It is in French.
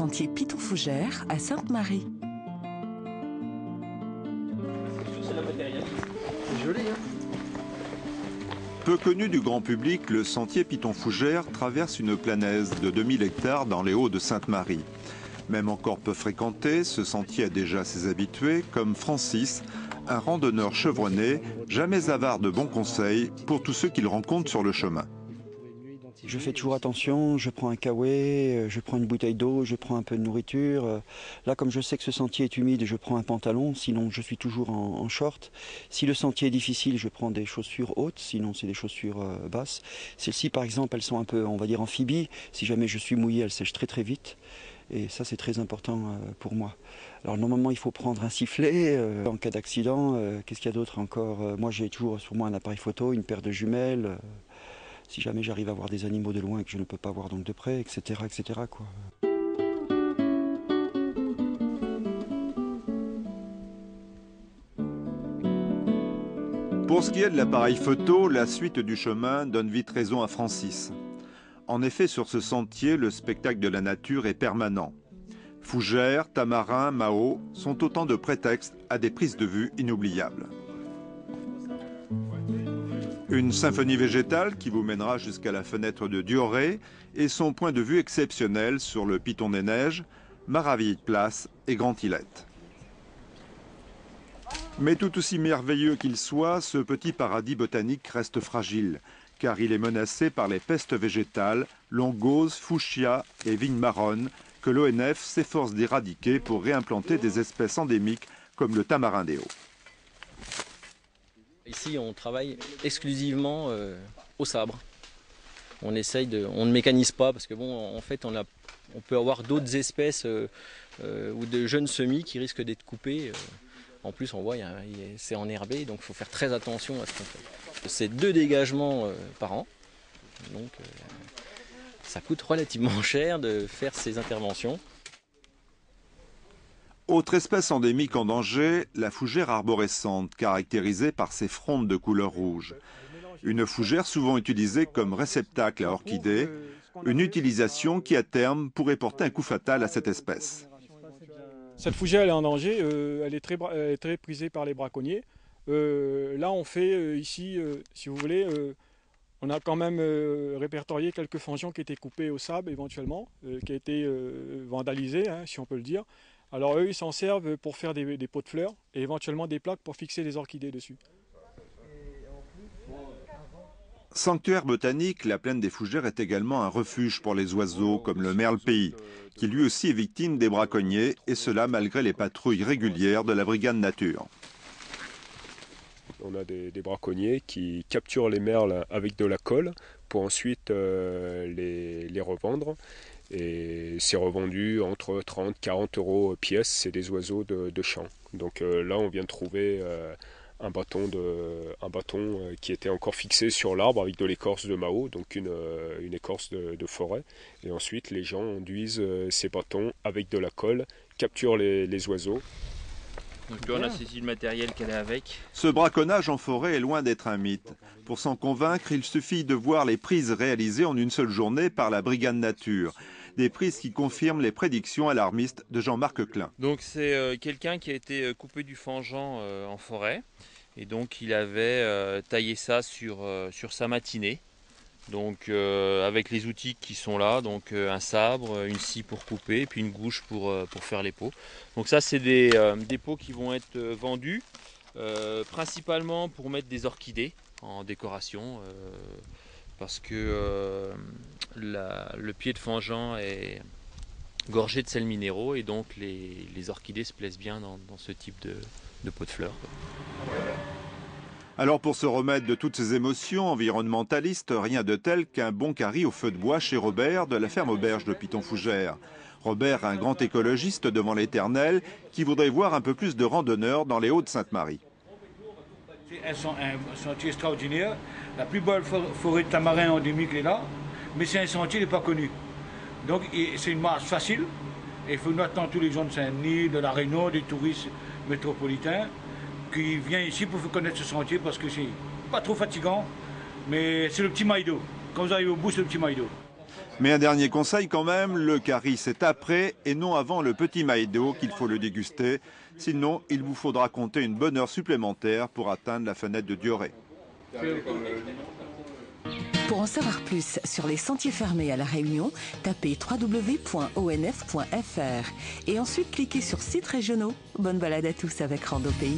sentier Piton-Fougères à Sainte-Marie. C'est joli, hein? Peu connu du grand public, le sentier Piton-Fougères traverse une planaise de 2000 hectares dans les Hauts de Sainte-Marie. Même encore peu fréquenté, ce sentier a déjà ses habitués, comme Francis, un randonneur chevronné, jamais avare de bons conseils pour tous ceux qu'il rencontre sur le chemin. Je fais toujours attention, je prends un kawaii, je prends une bouteille d'eau, je prends un peu de nourriture. Là, comme je sais que ce sentier est humide, je prends un pantalon, sinon je suis toujours en short. Si le sentier est difficile, je prends des chaussures hautes, sinon c'est des chaussures basses. Celles-ci, par exemple, elles sont un peu, on va dire, amphibies. Si jamais je suis mouillé, elles sèchent très très vite. Et ça, c'est très important pour moi. Alors normalement, il faut prendre un sifflet en cas d'accident. Qu'est-ce qu'il y a d'autre encore? Moi, j'ai toujours sur moi un appareil photo, une paire de jumelles. Si jamais j'arrive à voir des animaux de loin et que je ne peux pas voir donc de près, etc. etc. quoi. Pour ce qui est de l'appareil photo, la suite du chemin donne vite raison à Francis. En effet, sur ce sentier, le spectacle de la nature est permanent. Fougères, tamarins, Mao sont autant de prétextes à des prises de vue inoubliables. Une symphonie végétale qui vous mènera jusqu'à la fenêtre de Dioré et son point de vue exceptionnel sur le Piton des Neiges, Maravilles Place et Grand Îlette. Mais tout aussi merveilleux qu'il soit, ce petit paradis botanique reste fragile, car il est menacé par les pestes végétales, longose, fuchsia et vigne marronne, que l'ONF s'efforce d'éradiquer pour réimplanter des espèces endémiques comme le tamarin des Hauts. Ici, on travaille exclusivement au sabre. On ne mécanise pas parce que bon, en fait, on peut avoir d'autres espèces ou de jeunes semis qui risquent d'être coupés. En plus, on voit, c'est enherbé, donc il faut faire très attention à ce qu'on fait. C'est 2 dégagements par an, donc ça coûte relativement cher de faire ces interventions. Autre espèce endémique en danger, la fougère arborescente, caractérisée par ses frondes de couleur rouge. Une fougère souvent utilisée comme réceptacle à orchidées, une utilisation qui à terme pourrait porter un coup fatal à cette espèce. Cette fougère elle est en danger, elle est très prisée par les braconniers. Là on fait ici, si vous voulez, on a quand même répertorié quelques fangions qui étaient coupées au sable éventuellement, qui a été vandalisées, hein, si on peut le dire. Alors eux, ils s'en servent pour faire des pots de fleurs et éventuellement des plaques pour fixer des orchidées dessus. Sanctuaire botanique, la plaine des Fougères est également un refuge pour les oiseaux comme le merle-pays, qui lui aussi est victime des braconniers, et cela malgré les patrouilles régulières de la brigade nature. On a des braconniers qui capturent les merles avec de la colle pour ensuite les revendre. Et c'est revendu entre 30 et 40 euros pièce, c'est des oiseaux de champ. Donc là on vient de trouver un bâton qui était encore fixé sur l'arbre avec de l'écorce de Mao, donc une écorce de forêt. Et ensuite les gens enduisent ces bâtons avec de la colle, capturent les oiseaux. Donc là, on a saisi le matériel qu'elle a avec. Ce braconnage en forêt est loin d'être un mythe. Pour s'en convaincre, il suffit de voir les prises réalisées en une seule journée par la brigade nature. Des prises qui confirment les prédictions alarmistes de Jean-Marc Klein. Donc c'est quelqu'un qui a été coupé du fangeant en forêt. Et donc il avait taillé ça sur sa matinée. Donc avec les outils qui sont là, donc un sabre, une scie pour couper, puis une gouche pour faire les pots. Donc ça c'est des pots qui vont être vendus principalement pour mettre des orchidées en décoration parce que le pied de fangeant est gorgé de sels minéraux et donc les orchidées se plaisent bien dans ce type de pot de fleurs. Alors pour se remettre de toutes ces émotions environnementalistes, rien de tel qu'un bon carry au feu de bois chez Robert de la ferme auberge de Piton-Fougères. Robert, un grand écologiste devant l'éternel, qui voudrait voir un peu plus de randonneurs dans les Hauts de Sainte-Marie. C'est un sentier extraordinaire. La plus belle forêt de tamarin endémique est là, mais c'est un sentier qui n'est pas connu. Donc c'est une marche facile. Et il faut nous attendre tous les gens de Saint-Denis, de la Réunion, des touristes métropolitains qui viennent ici pour connaître ce sentier parce que c'est pas trop fatigant, mais c'est le petit maille d'eau. Quand vous arrivez au bout, c'est le petit maille d'eau. Mais un dernier conseil quand même, le curry c'est après et non avant le petit maïdo qu'il faut le déguster. Sinon, il vous faudra compter une bonne heure supplémentaire pour atteindre la fenêtre de Dioré. Pour en savoir plus sur les sentiers fermés à La Réunion, tapez www.onf.fr et ensuite cliquez sur sites régionaux. Bonne balade à tous avec Rando Pays.